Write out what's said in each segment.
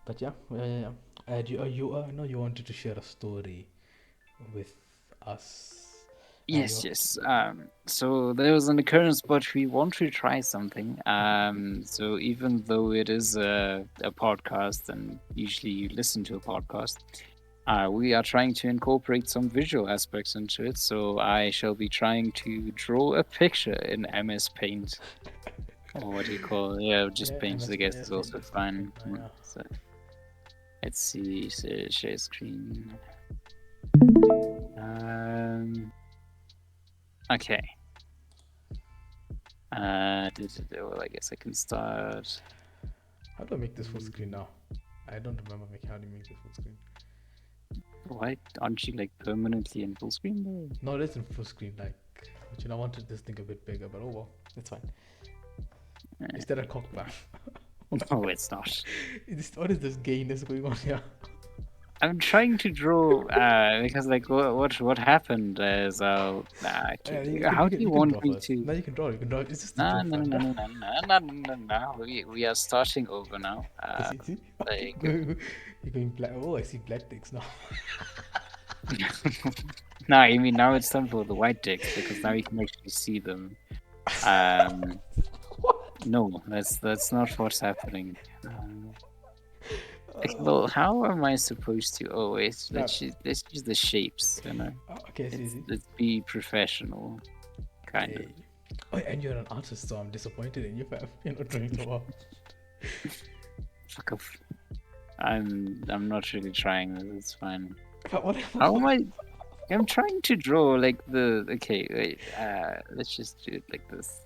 But yeah, I know you wanted to share a story with us. Yes, Your yes. So there was an occurrence, but we want to try something. So even though it is a podcast, and usually you listen to a podcast, we are trying to incorporate some visual aspects into it. So I shall be trying to draw a picture in MS Paint, or what do you call it? Yeah, just yeah, Paint, MS I guess, yeah, is Paint also is good. Paint, fine. yeah. So let's see, so share screen. Um, okay. Well, I guess I can start. How do I make this full screen Mm, now? I don't remember how do you make this full screen. Why aren't you like permanently in full screen though? No, it isn't full screen. Like, but I wanted this thing a bit bigger. But oh well, it's fine. Is Uh, there a cockback? no, it's not. What is this gain that's going on here? I'm trying to draw because like what happened is okay, how do you You can want draw me first. to? No, you can draw. You can draw. It's just to No, draw no, fun. no, no, no, no, no, no, no, no. We are starting over now. See. Okay, Like you're going black. Oh, I see black ticks now. no, I mean now it's time for the white dicks because now you can actually see them. Um, What? no, that's not what's happening. Okay, Uh, well, how am I supposed to? Oh wait, no. let's use the shapes. You know, Okay, see. let's be professional, kind of. Okay. Oh, and you're an artist, so I'm disappointed in you, fam. You're not drawing so well. Fuck off. I'm not really trying this. It's fine. But what? How am I? I'm trying to draw like the. Okay, wait. Let's just do it like this.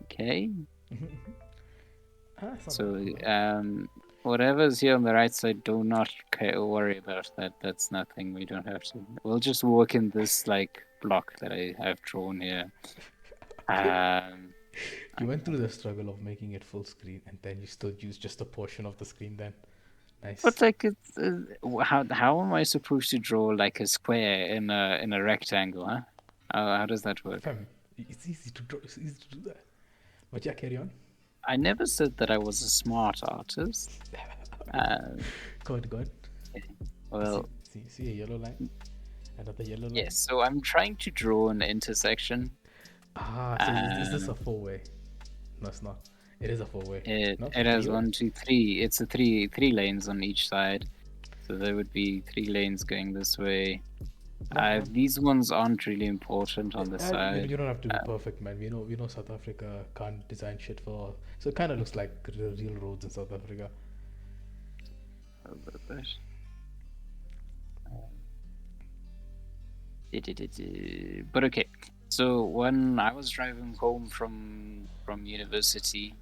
Okay. It's not bad. So Not bad. whatever's here on the right side, do not worry about that. That's nothing. We don't have to. We'll just work in this like block that I have drawn here. Um, You went through the struggle of making it full screen, and then you still use just a portion of the screen. Then, but nice. like, it's how am I supposed to draw like a square in a rectangle? Huh? How does that work? Fam, it's easy to draw. It's easy to do that. But yeah, carry on. I never said that I was a smart artist. Uh, Good, good. okay. See, Well, see a yellow line, another yellow line. yes. So I'm trying to draw an intersection. So is this a Um, four-way? No, it's not. It is a four-way. No, it has three-way. one, two, three. It's a three lanes on each side. So there would be three lanes going this way. No, no. These ones aren't really important on the You side. don't have to be perfect, man. We know South Africa can't design shit for. So it kind of looks like the real roads in South Africa. But okay. So when I was driving home from university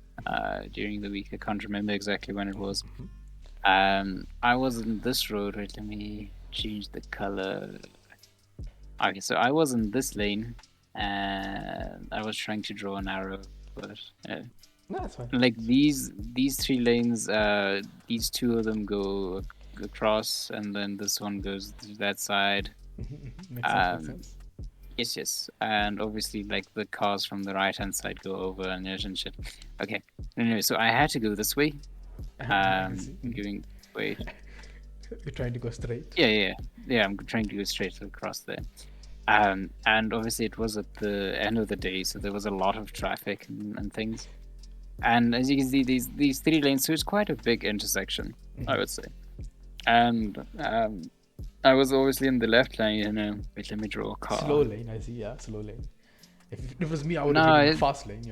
during the week, I can't remember exactly when it was. I was in this road. Wait, let me change the color. Okay, so I was in this lane, and I was trying to draw an arrow, but No, that's fine. like these three lanes, these two of them go across, and then this one goes to that side. Makes sense. Makes Um, sense. yes, and obviously like the cars from the right hand side go over and shit. Okay, anyway, so I had to go this way. I can see. Going wait, You're trying to go straight. yeah. I'm trying to go straight across there. And obviously it was at the end of the day, so there was a lot of traffic and things. And as you can see, these three lanes, so it's quite a big intersection, I would say. And I was obviously in the left lane, you know. Wait, let me draw a Slow car. lane, I see. Yeah, slow lane. If it was me, I would have been No, in fast lane.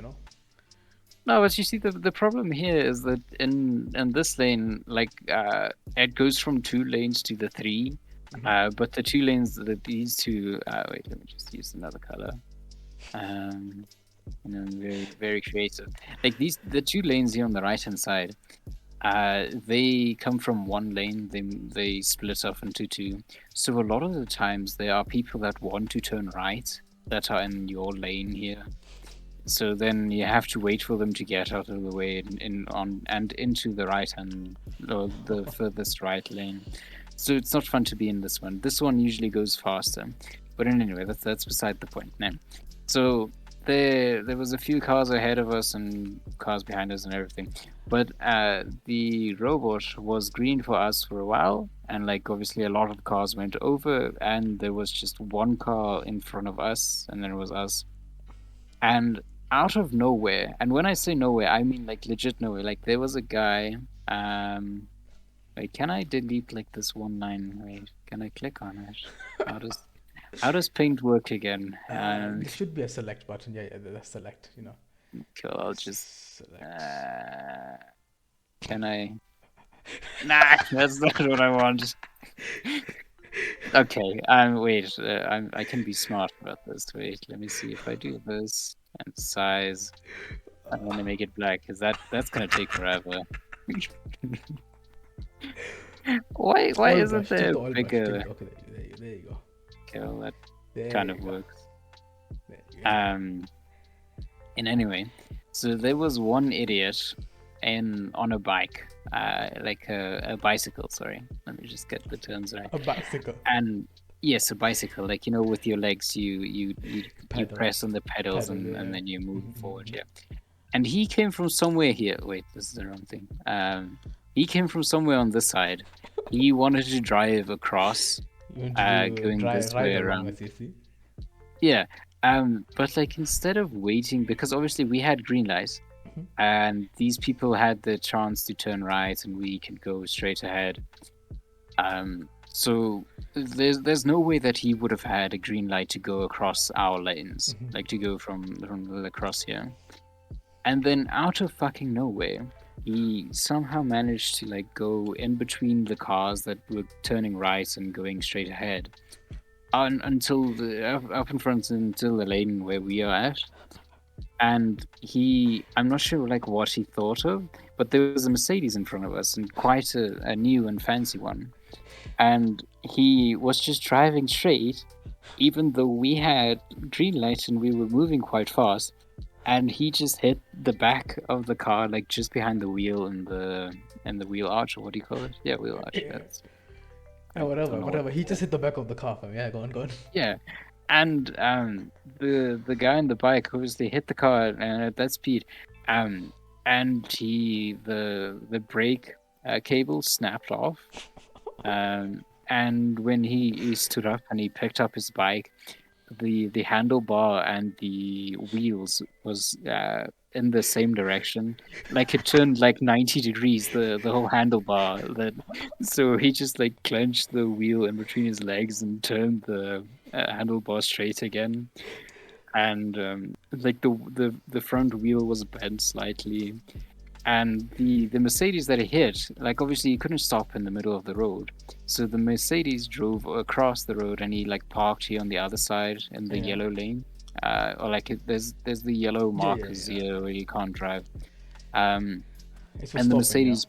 no, but you see, the problem here is that in this lane, like it goes from two lanes to the three, but the two lanes that these two. Wait, let me just use another color. Um, very very creative. Like the two lanes here on the right hand side. They come from one lane. They split off into two. So a lot of the times there are people that want to turn right that are in your lane here. So then you have to wait for them to get out of the way in on and into the right hand or the furthest right lane. So it's not fun to be in this one. This one usually goes faster. But anyway, that's beside the point now. So there was a few cars ahead of us and cars behind us and everything. But the robot was green for us for a while, and like obviously a lot of cars went over, and there was just one car in front of us, and then it was us. And out of nowhere, and when I say nowhere, I mean like legit nowhere. Like there was a guy. Um, Wait, can I delete like this one line? Wait, can I click on it? How does Paint work again? There should be a select button. Yeah, that's select. Cool. I'll just. Select. Uh, can I? Nah, that's not what I want. Okay. Wait. I can be smart about this. Wait. Let me see if I do this and size. I want to make it black because that's gonna take forever. Why Oil isn't brush. Take there the oil brush. Take bigger? the, okay, there you go. Okay, well, that There kind you of go. works. There you go. And anyway, so there was one idiot on a bike, like a bicycle. Sorry, let me just get the terms right. A bicycle. And yes, a bicycle. Like with your legs, you Pedal. press on the pedals Pedal, yeah. and then you move forward. Mhm. Yeah. And he came from somewhere here. Wait, this is the wrong thing. He came from somewhere on this side. He wanted to drive across, You want to do going this ride way along, around. as you see. Yeah. But like instead of waiting, because obviously we had green lights, Mhm. and these people had the chance to turn right, and we could go straight ahead. So there's no way that he would have had a green light to go across our lanes, Mhm. like to go from across here. And then out of fucking nowhere, he somehow managed to like go in between the cars that were turning right and going straight ahead, until up in front until the lane where we are at. And I'm not sure like what he thought of, but there was a Mercedes in front of us, and quite a new and fancy one. And he was just driving straight, even though we had green light and we were moving quite fast. And he just hit the back of the car, like just behind the wheel and the wheel arch, or what do you call it? Yeah, wheel arch. Yeah. That's I Oh, don't whatever, know what whatever. it's He just called. hit the back of the car, fam. Yeah, go on, go on. Yeah, and the guy on the bike obviously hit the car at that speed, um, and the brake cable snapped off. And when he stood up and he picked up his bike, the handlebar and the wheels was in the same direction. Like it turned like 90 degrees, the whole handlebar. So he just like clenched the wheel in between his legs and turned the handlebar straight again. And like the front wheel was bent slightly, and the Mercedes that he hit, like obviously he couldn't stop in the middle of the road, so the Mercedes drove across the road and he like parked here on the other side in the Yeah. yellow lane, or like there's the yellow Yeah, yeah, markers yeah. here where you can't drive, um, It's for and the stopping, yeah. Mercedes,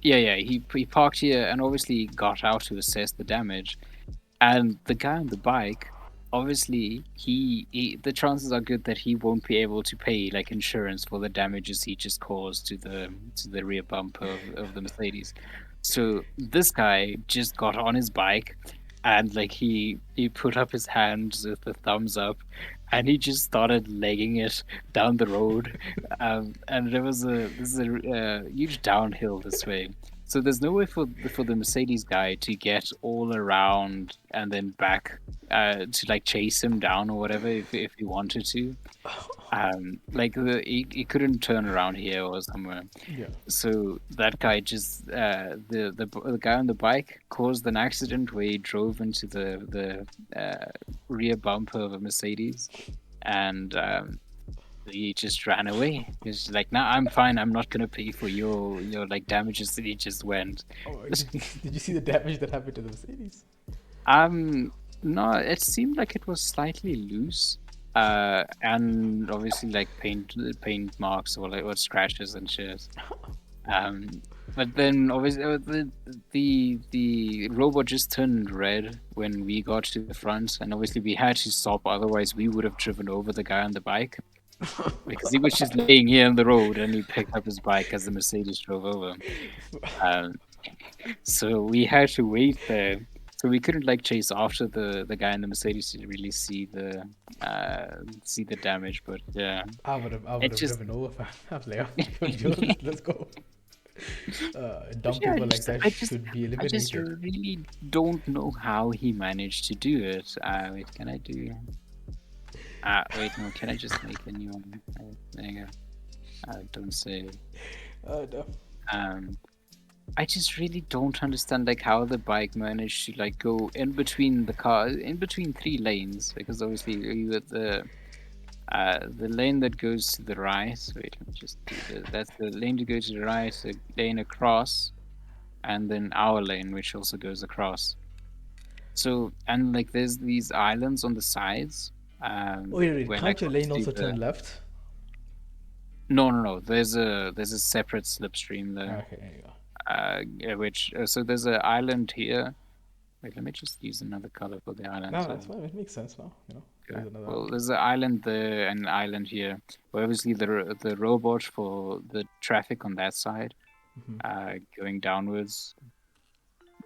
yeah, he parked here and obviously got out to assess the damage, and the guy on the bike, obviously, the chances are good that he won't be able to pay like insurance for the damages he just caused to the rear bumper of the Mercedes. So this guy just got on his bike and like he put up his hands with the thumbs up and he just started legging it down the road. And this is a huge downhill this way, so there's no way for the Mercedes guy to get all around and then back to like chase him down or whatever if he wanted to. Like he couldn't turn around here or somewhere. Yeah. So that guy just the guy on the bike caused an accident where he drove into the rear bumper of a Mercedes, and he just ran away. He's like, "Nah, I'm fine. I'm not gonna pay for your like damages that he just went." Oh, did you see the damage that happened to the Mercedes? Um, no, it seemed like it was slightly loose. And obviously like paint marks or like or scratches and shit. Um, but then obviously the robot just turned red when we got to the front, and obviously we had to stop. Otherwise, we would have driven over the guy on the bike because he was just laying here on the road, and he picked up his bike as the Mercedes drove over. Um, so we had to wait there. So we couldn't like chase after the guy in the Mercedes to really see the damage, but yeah, I would it have just driven over, fam. I was like, "Oh, yours, let's go." but Dumb yeah, people like that should be I just eliminated. really don't know how he managed to do it. Wait, can I do? Wait, no, can I just make a new one? There you go. Don't say. No. Um, I just really don't understand like how the bike managed to like go in between the car, in between three lanes, because obviously you got the lane that goes to the right. Wait, let me just do this. That's the lane to go to the right, the lane across, and then our lane, which also goes across. So and like there's these islands on the sides, Wait, where like can't your lane obviously also turn the left? no. There's a separate slipstream there, Okay, there you go. which so there's an island here. Wait, let me just use another color for the island. No, So that's fine. It makes sense now. okay. There's another Well, island. there's an island there and an island here. Where obviously the robot for the traffic on that side, going downwards.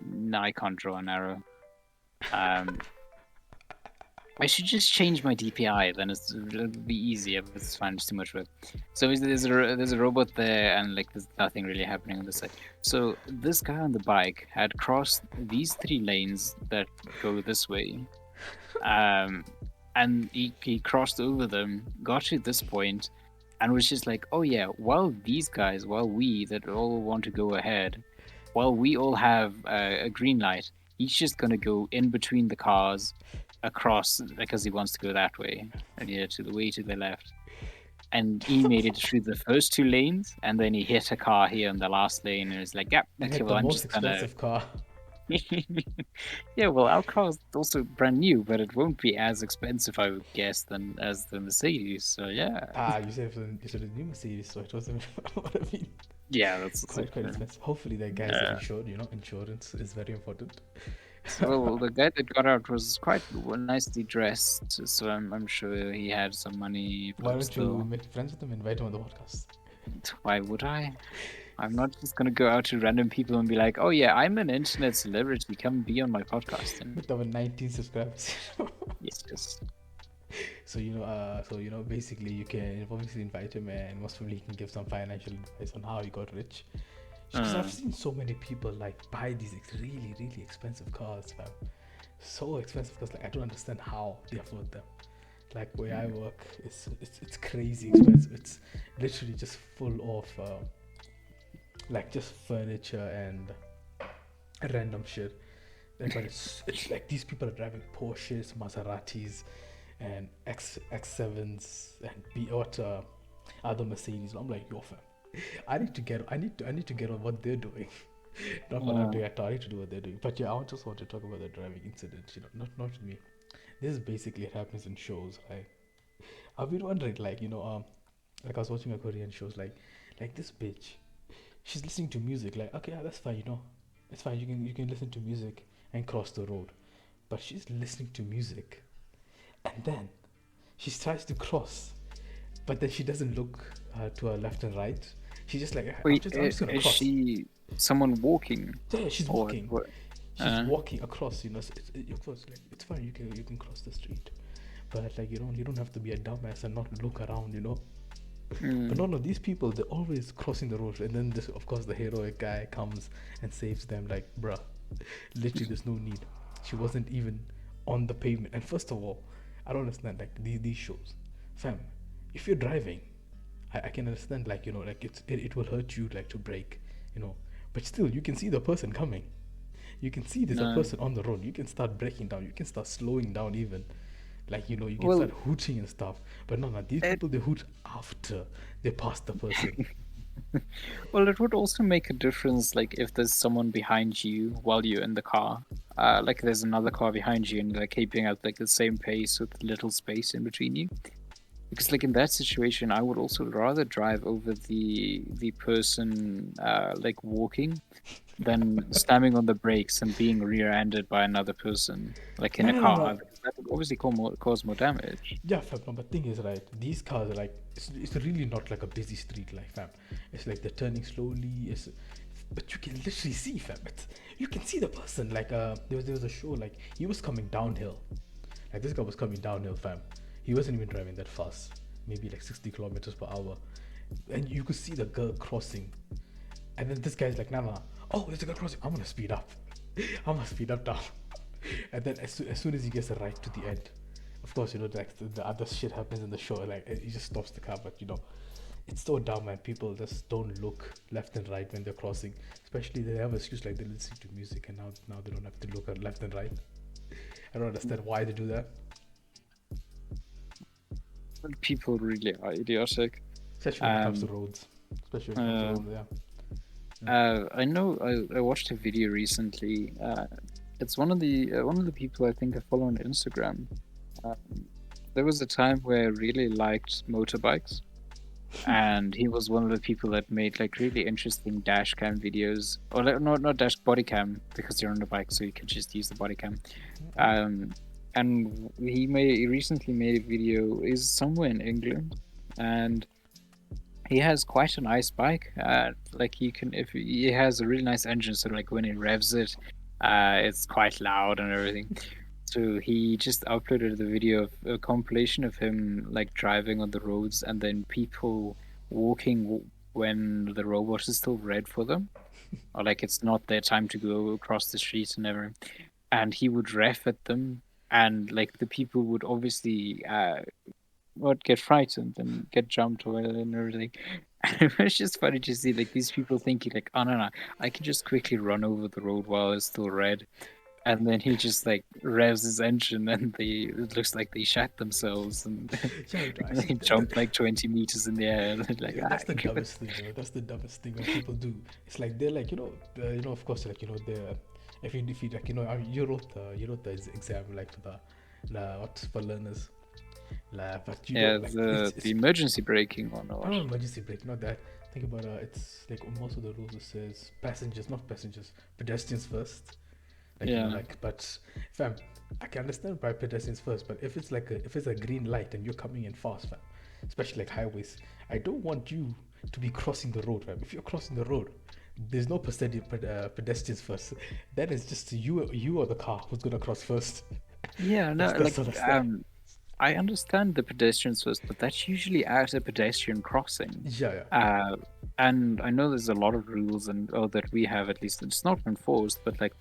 No, I can't draw an arrow. Um, I should just change my DPI. Then it'll be easier. But it's fine. It's too much work. So there's a robot there, and like there's nothing really happening on this side. So this guy on the bike had crossed these three lanes that go this way, and he crossed over them, got to this point, and was just like, oh yeah, while we that all want to go ahead, while we all have a green light, he's just gonna go in between the cars across because he wants to go that way, and yeah, to the way to the left. And he made it through the first two lanes, and then he hit a car here in the last lane, and it's like, yeah, You okay, hit well, the I'm most just gonna expensive car. yeah, well, our car is also brand new, but it won't be as expensive, I would guess, than as the Mercedes. So yeah, You said it was a new Mercedes, so it wasn't what I mean. yeah, that's Quite expensive. Hopefully, that guys are insured. Insurance is very important. well, the guy that got out was quite nicely dressed, so I'm sure he had some money, Why but don't you still, make friends with him? Invite him on the podcast. why would I? I'm not just gonna go out to random people and be like, "Oh yeah, I'm an internet celebrity. Come be on my podcast." And With our 19 subscribers. it's just Basically, you can obviously invite him, and most probably he can give some financial advice on how he got rich. Because I've seen so many people like buy these really, really expensive cars, fam. So expensive because like I don't understand how they afford them. Like where I work, it's crazy expensive. It's literally just full of like just furniture and random shit. But it's like these people are driving Porsches, Maseratis, and X7s and other Mercedes. I'm like, yo, fam, I need to get on what they're doing. Not what I'm doing. I need to do what they're doing. But yeah, I just want to talk about the driving incident. Not with me. This is basically it happens in shows. Like I've been wondering, like like I was watching a Korean shows, like this bitch, she's listening to music. Like okay, yeah, that's fine. It's fine. You can listen to music and cross the road, but she's listening to music, and then she tries to cross, but then she doesn't look to her left and right. She's just like, wait, I'm just gonna is cross. she someone walking? Yeah, she's walking. What? She's walking across. Of course, like it's fine. You can cross the street, but like you don't have to be a dumbass and not look around. But no, these people, they're always crossing the road, and then this, of course, the heroic guy comes and saves them. Like, bruh, literally, there's no need. She wasn't even on the pavement. And first of all, I don't understand like these shows, fam. If you're driving, I can understand like like it will hurt you like to brake, but still you can see the person coming. You can see there's a person on the road. You can start breaking down. You can start slowing down even. Like you can Well, start hooting and stuff. But no, these people they hoot after they pass the person. well, it would also make a difference, like if there's someone behind you while you're in the car. Like there's another car behind you, and they're keeping at like the same pace with little space in between you. Because like in that situation, I would also rather drive over the person like walking than slamming on the brakes and being rear-ended by another person, like in No, a no, no, car. no. Because that would obviously cause more damage. Yeah, fam. No, but thing is, right? These cars are like it's really not like a busy street, like fam. It's like they're turning slowly. But you can literally see, fam. you can see the person. Like there was a show, like he was coming downhill. Like this guy was coming downhill, fam. He wasn't even driving that fast, maybe like 60 kilometers per hour, and you could see the girl crossing. And then this guy's like, nah. Oh, there's a girl crossing. I'm gonna speed up. I'm gonna speed up down. And then as soon as he gets right to the end, of course, like the other shit happens in the show. Like he just stops the car, but it's so dumb, man. People just don't look left and right when they're crossing. Especially they have an excuse like they listen to music, and now they don't have to look at left and right. I don't understand why they do that. People really are idiotic. Especially when it comes to roads. Especially when it comes to roads, yeah. I know. I watched a video recently. It's one of the people I think I follow on Instagram. There was a time where I really liked motorbikes, and he was one of the people that made like really interesting dash cam videos, or like, not dash body cam because you're on a bike, so you can just use the body cam. And he recently made a video. Is somewhere in England, and he has quite a nice bike. Like if he has a really nice engine, so like when he revs it, it's quite loud and everything. So he just uploaded the video of a compilation of him like driving on the roads, and then people walking when the robot is still red for them, or like it's not their time to go across the street and everything. And he would ref at them, and like the people would obviously would get frightened and get jumped or and everything. And it was just funny to see like these people thinking like, oh no, I can just quickly run over the road while it's still red. And then he just like revs his engine, and it looks like they shat themselves, and they jump like 20 meters in the air. Like, that's the dumbest thing. That's the dumbest thing when people do. It's like they're like of course, like they're if you like you wrote the exam like the what's for learners. But the emergency braking or not? No, emergency braking, not that. Think about it's like most of the rules it says pedestrians first. But fam, I can understand why pedestrians first, but if it's a green light and you're coming in fast, fam, especially like highways, I don't want you to be crossing the road, fam. If you're crossing the road, there's no pedestrians first. Then it's just you or the car who's gonna cross first. Yeah, no, I understand the pedestrians first, but that's usually at a pedestrian crossing. Yeah. And I know there's a lot of rules, that we have at least. It's not enforced, but like.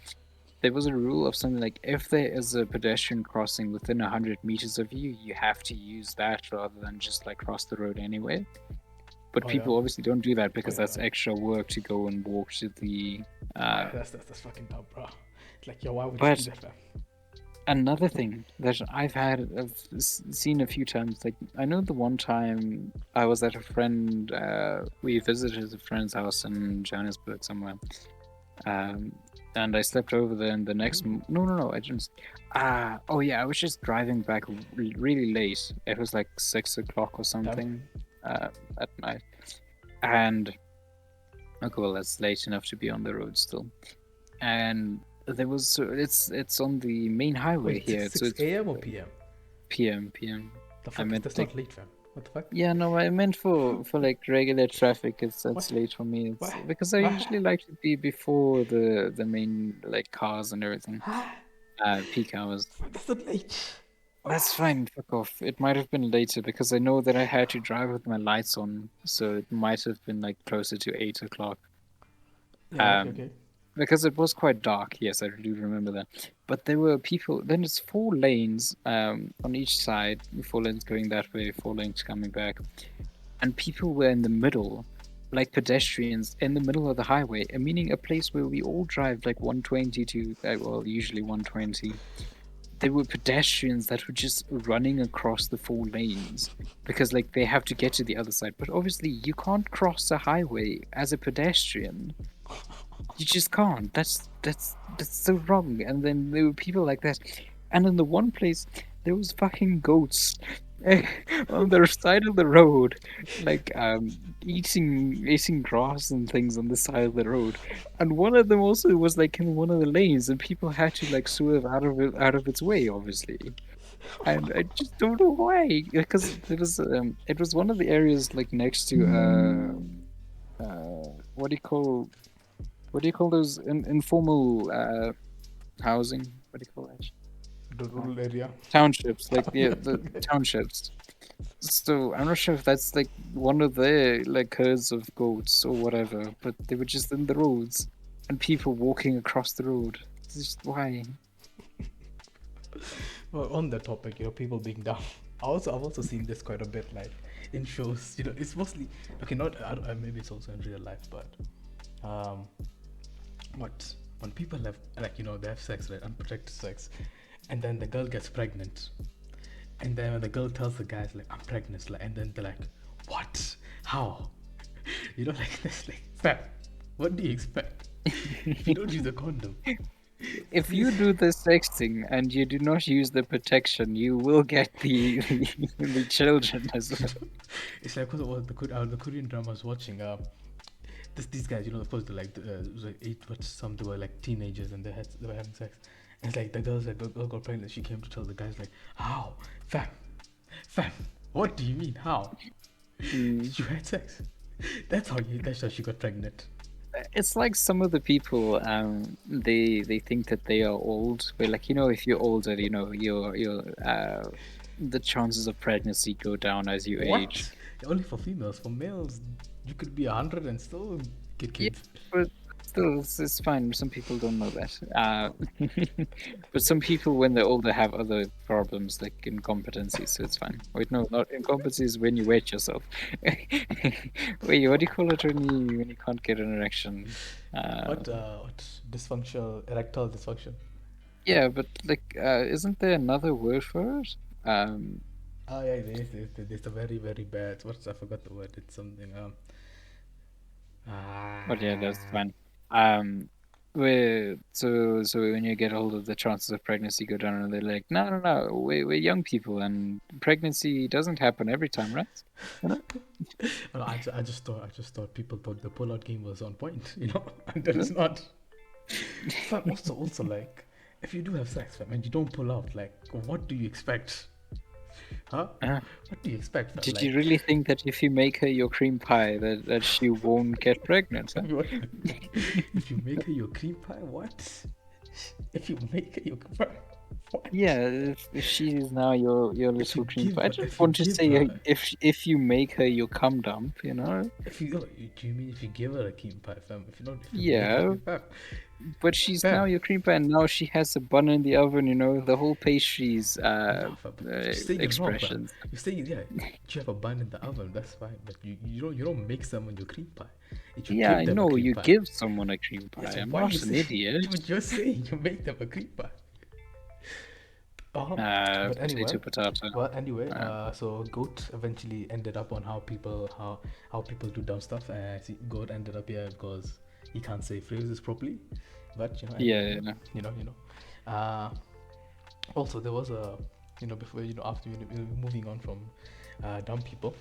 There was a rule of something like if there is a pedestrian crossing within 100 meters of you, you have to use that rather than just like cross the road anyway. But people obviously don't do that because that's extra work to go and walk to the. That's fucking dumb, bro. It's like, why would you do that, man? Another thing that I've seen a few times, like I know the one time I was at a friend, we visited a friend's house in Johannesburg somewhere. And I slept over there, and the next... No, I didn't... I was just driving back really late. It was like 6 o'clock or something at night. And... Okay, well, that's late enough to be on the road still. And there was... It's on the main highway here. 6 a.m. or p.m.? PM. The fuck, that's not late, fam. What the fuck? Yeah, no, I meant for like regular traffic. It's late for me. Because I usually like to be before the main like cars and everything. Peak hours. That's not late. That's fine. Fuck off. It might have been later because I know that I had to drive with my lights on, so it might have been like closer to 8 o'clock. Yeah, okay. Because it was quite dark. Yes, I do remember that. But there were people. Then it's 4 lanes on each side. 4 lanes going that way, 4 lanes coming back, and people were in the middle, like pedestrians in the middle of the highway. Meaning a place where we all drive like 120 to usually 120. There were pedestrians that were just running across the 4 lanes because like they have to get to the other side. But obviously you can't cross a highway as a pedestrian. You just can't. That's so wrong. And then there were people like that. And in the one place, there was fucking goats on the side of the road, like eating grass and things on the side of the road. And one of them also was like in one of the lanes, and people had to like swerve out of its way, obviously. And I just don't know why, because it was one of the areas like next to what do you call what do you call those informal housing? What do you call that? The rural area. Townships, like the townships. So I'm not sure if that's like one of their like herds of goats or whatever, but they were just in the roads and people walking across the road. It's just why? Well, on that topic, people being dumb. I've also seen this quite a bit, like in shows. It's mostly okay. Not maybe it's also in real life, but um, what when people have like they have sex, right, unprotected sex, and then the girl gets pregnant, and then when the girl tells the guys like I'm pregnant, like, and then they're like, what? How? Like this, like, fam, what do you expect? If you don't use a condom, If please. you do the sexting and you do not use the protection, you will get the children as well. It's like because of the Korean drama I was watching. These guys, of course, they're like it was like eight, but some they were like teenagers and they were having sex. And it's like the girl got pregnant. She came to tell the guys like, how, fam, what do you mean how? Mm. You had sex. That's how she got pregnant. It's like some of the people, they think that they are old. But like if you're older, the chances of pregnancy go down as you age. What? Only for females. For males, you could be 100 and still get Yeah, kids. but still, it's fine. Some people don't know that. But some people, when they're older, have other problems like incompetency, so it's fine. Wait, no, not incompetency is when you wet yourself. Wait, what do you call it when you can't get an erection? What dysfunctional erectile dysfunction? Yeah, but like, isn't there another word for it? Oh yeah, there's a very very bad. What's I forgot the word. It's something. But yeah, that's Ah, fine. Where so when you get older, the chances of pregnancy go down, and they're like, no, we're young people, and pregnancy doesn't happen every time, right? You know? well, I just thought people thought the pullout game was on point. Until No? it's not. Fam, also like, if you do have sex, fam, and you don't pull out, like, what do you expect? Huh? Uh, What do you expect, fam? did you Like, really think that if you make her your cream pie, that she won't get pregnant? Huh? what? If you make her your cream pie, what? If you make her your what? Yeah, if she is now your If you little cream give pie, I her, just if you want to give say her, if you make her your cum dump, if you, oh, do you mean if you give her a cream pie, fam? If you make Yeah, her, fam, but she's now fam, your cream pie, and now she has a bun in the oven. The whole pastries no, fam, you're saying it wrong, fam. expressions. You're saying, yeah, you have a bun in the oven, that's fine, but you don't make someone your cream pie. You Yeah, give I them a know cream you pie. give someone a cream Yeah, pie. so I'm why are you not an saying? idiot. But you're saying you make them a cream pie. But anyway, Potato. Uh, so goat eventually ended up on how people do dumb stuff. Goat ended up here because he can't say phrases properly. But yeah, anyway, yeah. Uh, also there was a before after moving on from dumb people,